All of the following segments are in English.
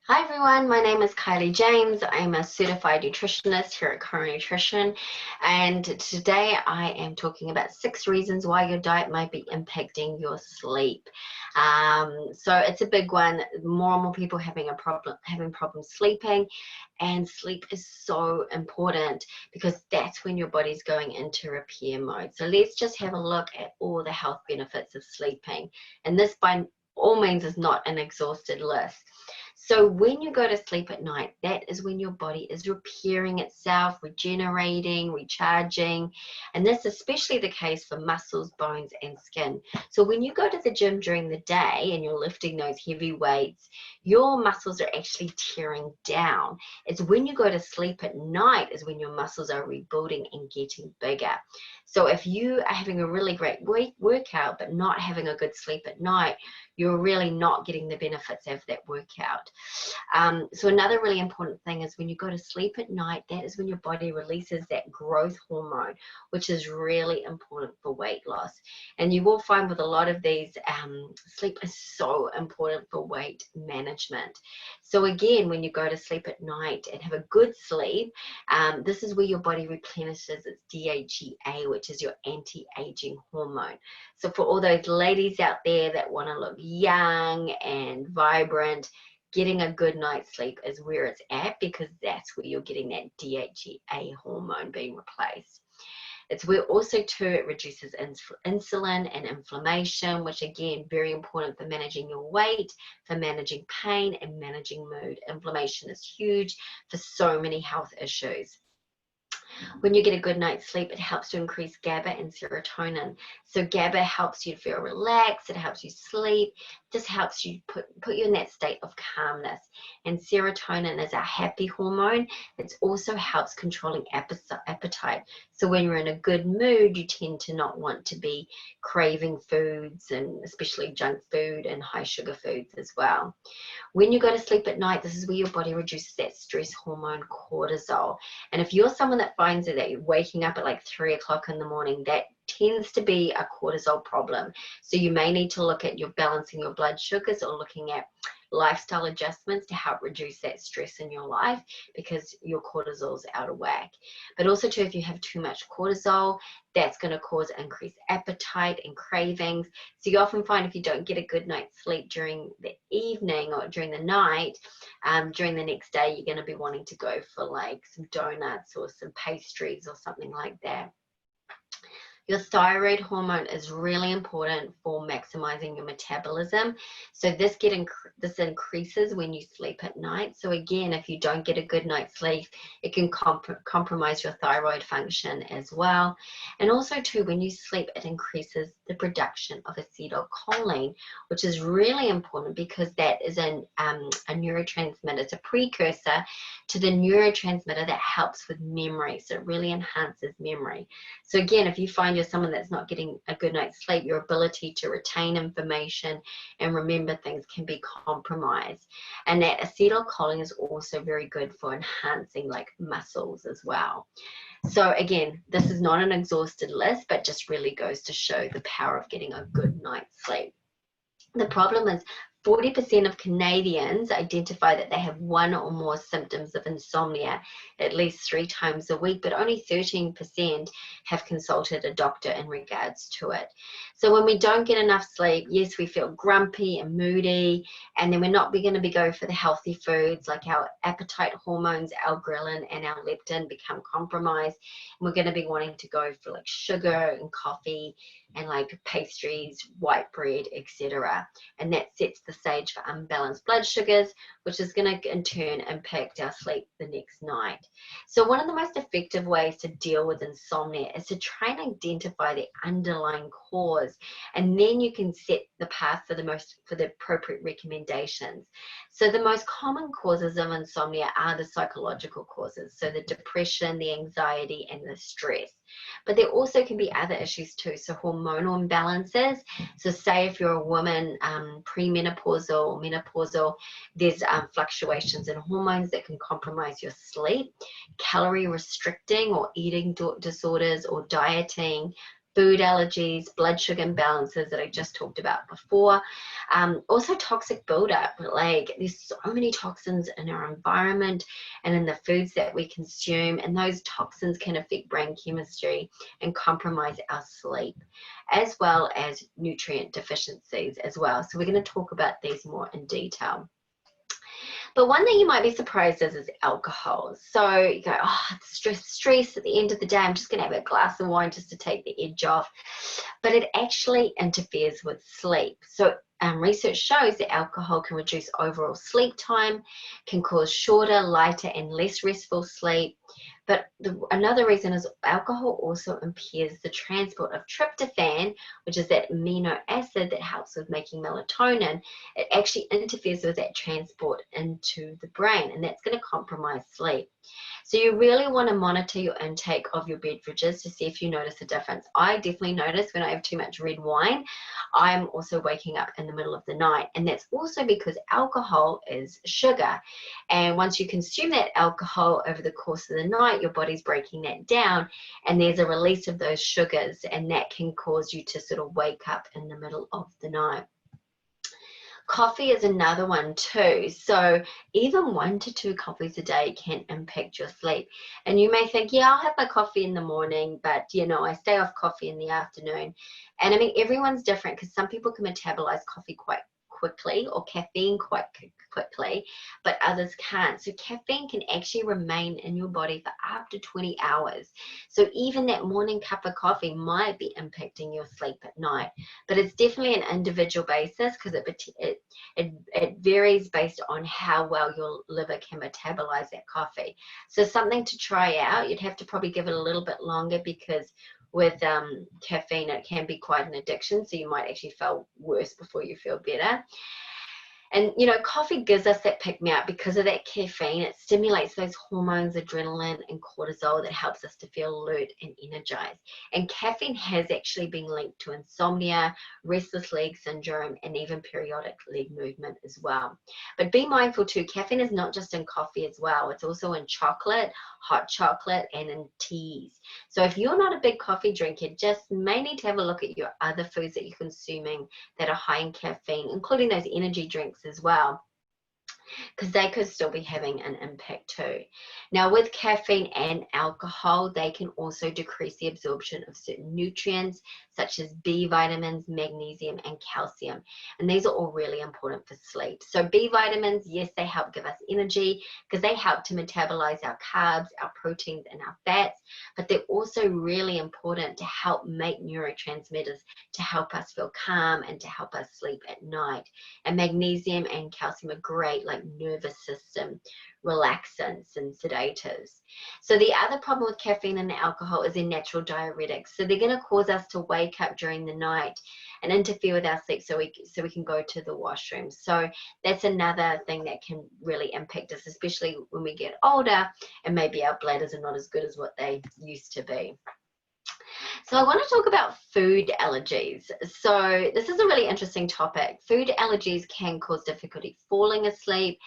Hi everyone, my name is Kylie James. I'm a certified nutritionist here at Current Nutrition, and today I am talking about 6 reasons why your diet might be impacting your sleep. So it's a big one. More and more people having problems sleeping, and sleep is so important because that's when your body's going into repair mode. So let's just have a look at all the health benefits of sleeping, and this by all means is not an exhausted list. So when you go to sleep at night, that is when your body is repairing itself, regenerating, recharging. And that's especially the case for muscles, bones, and skin. So when you go to the gym during the day and you're lifting those heavy weights, your muscles are actually tearing down. It's when you go to sleep at night is when your muscles are rebuilding and getting bigger. So if you are having a really great workout, but not having a good sleep at night, you're really not getting the benefits of that workout. So another really important thing is when you go to sleep at night, that is when your body releases that growth hormone, which is really important for weight loss. And you will find with a lot of these, sleep is so important for weight management. So again, when you go to sleep at night and have a good sleep, this is where your body replenishes its DHEA, which is your anti-aging hormone. So for all those ladies out there that want to look young and vibrant, getting a good night's sleep is where it's at, because that's where you're getting that DHEA hormone being replaced. It's where also too it reduces insulin and inflammation, which again, very important for managing your weight, for managing pain and managing mood. Inflammation is huge for so many health issues. When you get a good night's sleep, it helps to increase GABA and serotonin. So GABA helps you to feel relaxed, it helps you sleep, just helps you put you in that state of calmness. And serotonin is our happy hormone. It also helps controlling appetite. So when you're in a good mood, you tend to not want to be craving foods, and especially junk food and high sugar foods as well. When you go to sleep at night, this is where your body reduces that stress hormone cortisol. And if you're someone that finds that you're waking up at like 3 o'clock in the morning, that tends to be a cortisol problem. So you may need to look at your balancing your blood sugars, or looking at lifestyle adjustments to help reduce that stress in your life, because your cortisol's out of whack. But also too, if you have too much cortisol, that's going to cause increased appetite and cravings. So you often find if you don't get a good night's sleep during the evening or during the night, during the next day, you're going to be wanting to go for like some donuts or some pastries or something like that. Your thyroid hormone is really important for maximizing your metabolism. So this increases when you sleep at night. So again, if you don't get a good night's sleep, it can compromise your thyroid function as well. And also too, when you sleep, it increases the production of acetylcholine, which is really important because that is a neurotransmitter. It's a precursor to the neurotransmitter that helps with memory. So it really enhances memory. So again, if you find you're someone that's not getting a good night's sleep, your ability to retain information and remember things can be compromised. And that acetylcholine is also very good for enhancing like muscles as well. So again, this is not an exhausted list, but just really goes to show the power of getting a good night's sleep. The problem is 40% of Canadians identify that they have one or more symptoms of insomnia at least 3 times a week, but only 13% have consulted a doctor in regards to it. So when we don't get enough sleep, yes, we feel grumpy and moody, and then we're not going to be going for the healthy foods, like our appetite hormones, our ghrelin and our leptin become compromised. And we're going to be wanting to go for like sugar and coffee and like pastries, white bread, etc. And that sets the stage for unbalanced blood sugars, which is going to in turn impact our sleep the next night. So one of the most effective ways to deal with insomnia is to try and identify the underlying cause, and then you can set the path for the appropriate recommendations. So the most common causes of insomnia are the psychological causes, so the depression, the anxiety, and the stress. But there also can be other issues too, so hormonal imbalances. So say if you're a woman, premenopausal or menopausal, there's fluctuations in hormones that can compromise your sleep. Calorie restricting or eating disorders or dieting, food allergies, blood sugar imbalances that I just talked about before. Also toxic buildup, like there's so many toxins in our environment and in the foods that we consume, and those toxins can affect brain chemistry and compromise our sleep, as well as nutrient deficiencies as well. So we're going to talk about these more in detail. But one thing you might be surprised is alcohol. So you go, oh, it's stress at the end of the day. I'm just going to have a glass of wine just to take the edge off. But it actually interferes with sleep. So research shows that alcohol can reduce overall sleep time, can cause shorter, lighter, and less restful sleep. But another reason is alcohol also impairs the transport of tryptophan, which is that amino acid that helps with making melatonin. It actually interferes with that transport into the brain, and that's going to compromise sleep. So you really want to monitor your intake of your beverages to see if you notice a difference. I definitely notice when I have too much red wine, I'm also waking up in the middle of the night. And that's also because alcohol is sugar. And once you consume that alcohol over the course of the night, your body's breaking that down, and there's a release of those sugars, and that can cause you to sort of wake up in the middle of the night. Coffee is another one too. So even 1 to 2 coffees a day can impact your sleep. And you may think, yeah, I'll have my coffee in the morning, but I stay off coffee in the afternoon. And I mean, everyone's different, because some people can metabolize coffee quite quickly, or caffeine quite quickly, but others can't. So caffeine can actually remain in your body for up to 20 hours. So even that morning cup of coffee might be impacting your sleep at night. But it's definitely an individual basis, because it varies based on how well your liver can metabolize that coffee. So something to try out. You'd have to probably give it a little bit longer, because with caffeine, it can be quite an addiction, so you might actually feel worse before you feel better. And, coffee gives us that pick-me-up because of that caffeine. It stimulates those hormones, adrenaline and cortisol, that helps us to feel alert and energized. And caffeine has actually been linked to insomnia, restless leg syndrome, and even periodic leg movement as well. But be mindful too, caffeine is not just in coffee as well. It's also in chocolate, hot chocolate, and in teas. So if you're not a big coffee drinker, just may need to have a look at your other foods that you're consuming that are high in caffeine, including those energy drinks as well, because they could still be having an impact too. Now, with caffeine and alcohol, they can also decrease the absorption of certain nutrients such as B vitamins, magnesium, and calcium. And these are all really important for sleep. So B vitamins, yes, they help give us energy because they help to metabolize our carbs, our proteins, and our fats, but they're also really important to help make neurotransmitters to help us feel calm and to help us sleep at night. And magnesium and calcium are great, like nervous system relaxants and sedatives. So the other problem with caffeine and alcohol is they're natural diuretics. So they're going to cause us to wake up during the night and interfere with our sleep, so we can go to the washroom. So that's another thing that can really impact us, especially when we get older and maybe our bladders are not as good as what they used to be. So I want to talk about food allergies. So this is a really interesting topic. Food allergies can cause difficulty falling asleep,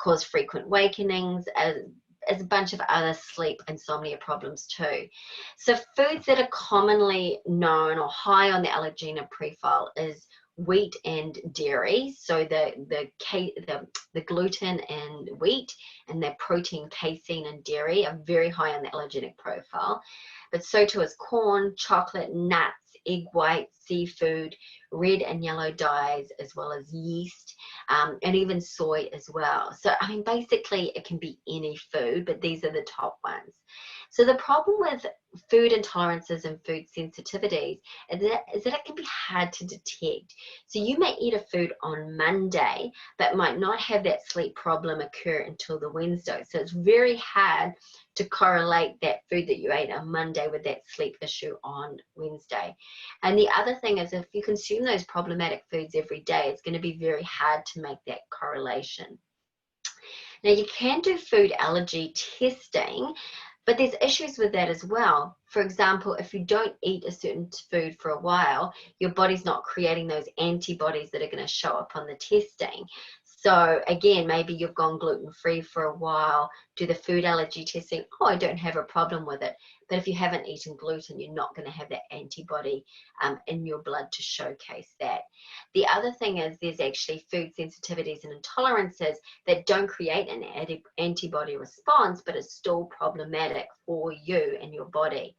cause frequent awakenings, as a bunch of other sleep insomnia problems too. So foods that are commonly known or high on the allergen profile is wheat and dairy. So the gluten in wheat and the protein casein in dairy are very high on the allergenic profile. But so too is corn, chocolate, nuts, egg whites, seafood, red and yellow dyes, as well as yeast, and even soy as well. So, I mean, basically it can be any food, but these are the top ones. So the problem with food intolerances and food sensitivities is that it can be hard to detect. So you may eat a food on Monday, but might not have that sleep problem occur until the Wednesday. So it's very hard to correlate that food that you ate on Monday with that sleep issue on Wednesday. And the other thing is, if you consume those problematic foods every day, it's going to be very hard to make that correlation. Now, you can do food allergy testing, but there's issues with that as well. For example, if you don't eat a certain food for a while, your body's not creating those antibodies that are going to show up on the testing. So again, maybe you've gone gluten-free for a while, do the food allergy testing. Oh, I don't have a problem with it. But if you haven't eaten gluten, you're not going to have that antibody in your blood to showcase that. The other thing is there's actually food sensitivities and intolerances that don't create an antibody response, but it's still problematic for you and your body.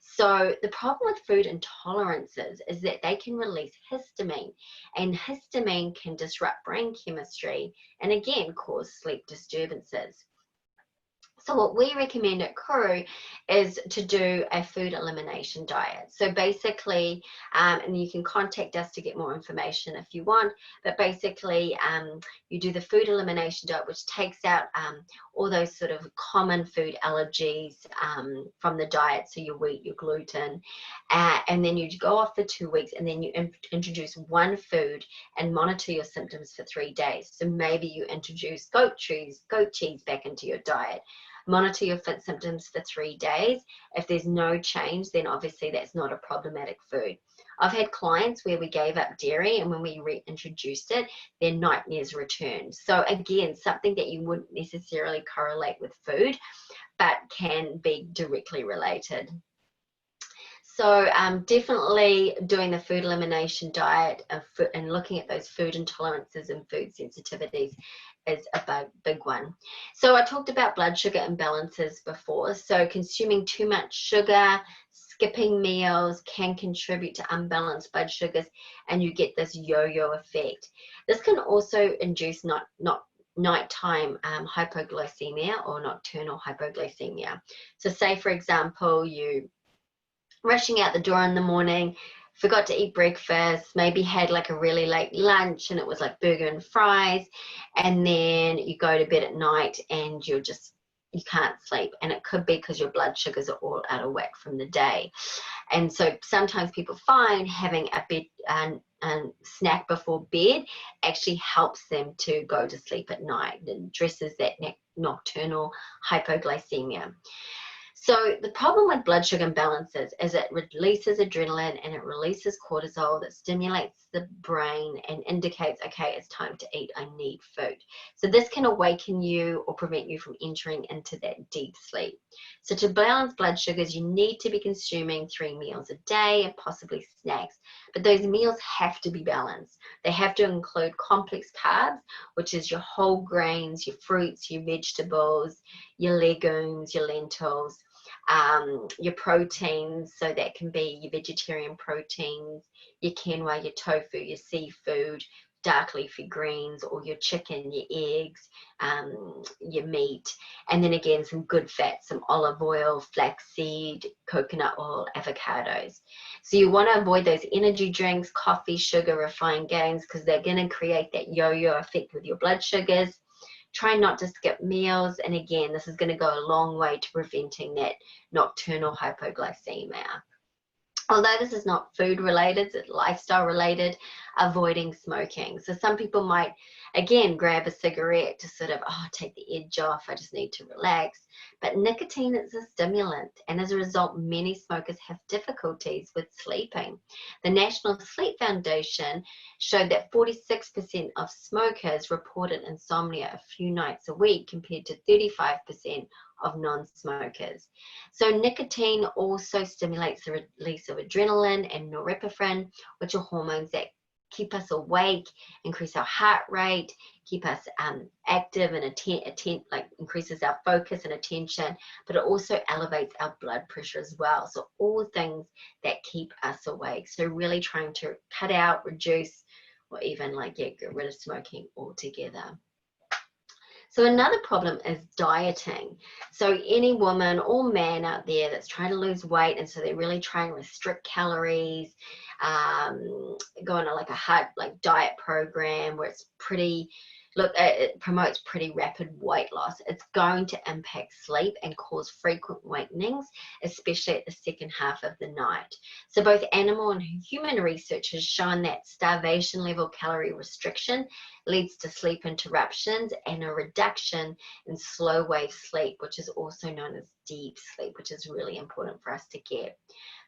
So the problem with food intolerances is that they can release histamine, and histamine can disrupt brain chemistry and again cause sleep disturbances. So what we recommend at Kuru is to do a food elimination diet. So basically, and you can contact us to get more information if you want, but basically you do the food elimination diet, which takes out all those sort of common food allergies from the diet, so your wheat, your gluten, and then you go off for 2 weeks, and then you introduce one food and monitor your symptoms for 3 days. So maybe you introduce goat cheese back into your diet. Monitor your symptoms for 3 days. If there's no change, then obviously that's not a problematic food. I've had clients where we gave up dairy, and when we reintroduced it, their nightmares returned. So again, something that you wouldn't necessarily correlate with food, but can be directly related. So definitely doing the food elimination diet and looking at those food intolerances and food sensitivities is a big one. So I talked about blood sugar imbalances before. So consuming too much sugar, skipping meals can contribute to unbalanced blood sugars, and you get this yo-yo effect. This can also induce nighttime hypoglycemia or nocturnal hypoglycemia. So say, for example, you rushing out the door in the morning, forgot to eat breakfast, maybe had like a really late lunch and it was like burger and fries, and then you go to bed at night and you can't sleep, and it could be because your blood sugars are all out of whack from the day. And so sometimes people find having a bed and snack before bed actually helps them to go to sleep at night and addresses that nocturnal hypoglycemia. So the problem with blood sugar imbalances is it releases adrenaline and it releases cortisol that stimulates the brain and indicates, okay, it's time to eat, I need food. So this can awaken you or prevent you from entering into that deep sleep. So to balance blood sugars, you need to be consuming 3 meals a day and possibly snacks. But those meals have to be balanced. They have to include complex carbs, which is your whole grains, your fruits, your vegetables, your legumes, your lentils, your proteins, so that can be your vegetarian proteins, your quinoa, your tofu, your seafood, dark leafy greens, or your chicken, your eggs, your meat, and then again some good fats, some olive oil, flaxseed, coconut oil, avocados. So you want to avoid those energy drinks, coffee, sugar, refined gains, because they're going to create that yo-yo effect with your blood sugars. Try not to skip meals, and again, this is going to go a long way to preventing that nocturnal hypoglycemia. Although this is not food related, it's lifestyle related, avoiding smoking. So some people might, again, grab a cigarette to sort of, take the edge off, I just need to relax. But nicotine is a stimulant, and as a result, many smokers have difficulties with sleeping. The National Sleep Foundation showed that 46% of smokers reported insomnia a few nights a week compared to 35% of non-smokers. So nicotine also stimulates the release of adrenaline and norepinephrine, which are hormones that keep us awake, increase our heart rate, keep us active and increases our focus and attention, but it also elevates our blood pressure as well. So all things that keep us awake. So really trying to cut out, reduce, or even get rid of smoking altogether. So another problem is dieting. So any woman or man out there that's trying to lose weight, and so they really try and restrict calories, go on a hard diet program where it's it promotes pretty rapid weight loss. It's going to impact sleep and cause frequent wakenings, especially at the second half of the night. So both animal and human research has shown that starvation level calorie restriction leads to sleep interruptions and a reduction in slow wave sleep, which is also known as deep sleep, which is really important for us to get.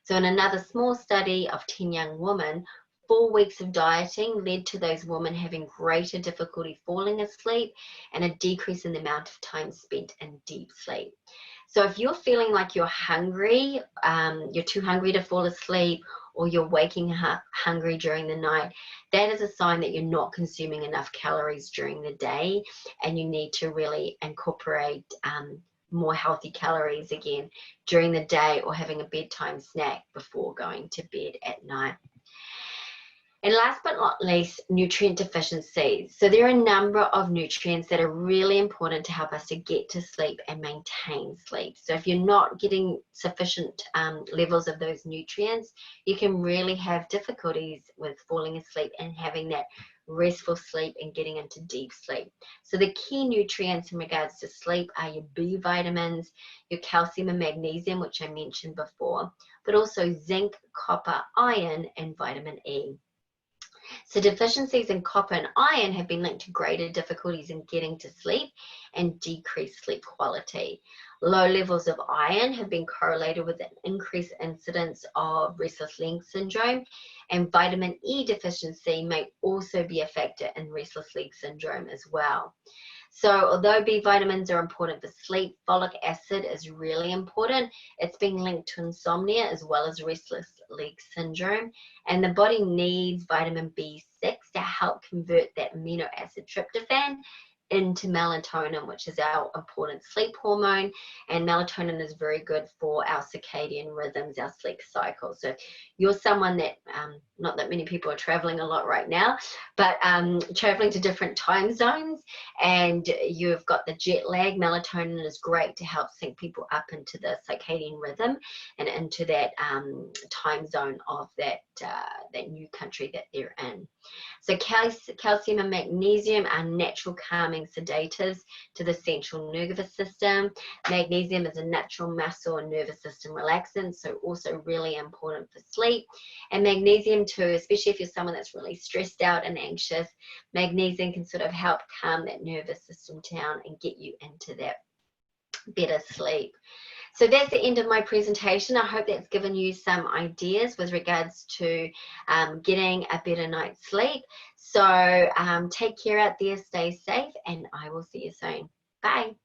So in another small study of 10 young women, 4 weeks of dieting led to those women having greater difficulty falling asleep and a decrease in the amount of time spent in deep sleep. So if you're feeling like you're hungry, you're too hungry to fall asleep, or you're waking up hungry during the night, that is a sign that you're not consuming enough calories during the day, and you need to really incorporate more healthy calories again during the day, or having a bedtime snack before going to bed at night. And last but not least, nutrient deficiencies. So there are a number of nutrients that are really important to help us to get to sleep and maintain sleep. So if you're not getting sufficient levels of those nutrients, you can really have difficulties with falling asleep and having that restful sleep and getting into deep sleep. So the key nutrients in regards to sleep are your B vitamins, your calcium and magnesium, which I mentioned before, but also zinc, copper, iron, and vitamin E. So deficiencies in copper and iron have been linked to greater difficulties in getting to sleep and decreased sleep quality. Low levels of iron have been correlated with an increased incidence of restless leg syndrome, and vitamin E deficiency may also be a factor in restless leg syndrome as well. So although B vitamins are important for sleep, folic acid is really important. It's been linked to insomnia as well as restless leg syndrome. And the body needs vitamin B6 to help convert that amino acid tryptophan into melatonin, which is our important sleep hormone. And melatonin is very good for our circadian rhythms, our sleep cycle. So if you're someone that, not that many people are traveling a lot right now, but traveling to different time zones, and you've got the jet lag, melatonin is great to help sync people up into the circadian rhythm and into that time zone of that new country that they're in. So calcium and magnesium are natural calming sedators to the central nervous system. Magnesium is a natural muscle and nervous system relaxant, so also really important for sleep. And magnesium too, especially if you're someone that's really stressed out and anxious, magnesium can sort of help calm that nervous system down and get you into that better sleep. So that's the end of my presentation. I hope that's given you some ideas with regards to getting a better night's sleep. So take care out there, stay safe, and I will see you soon. Bye.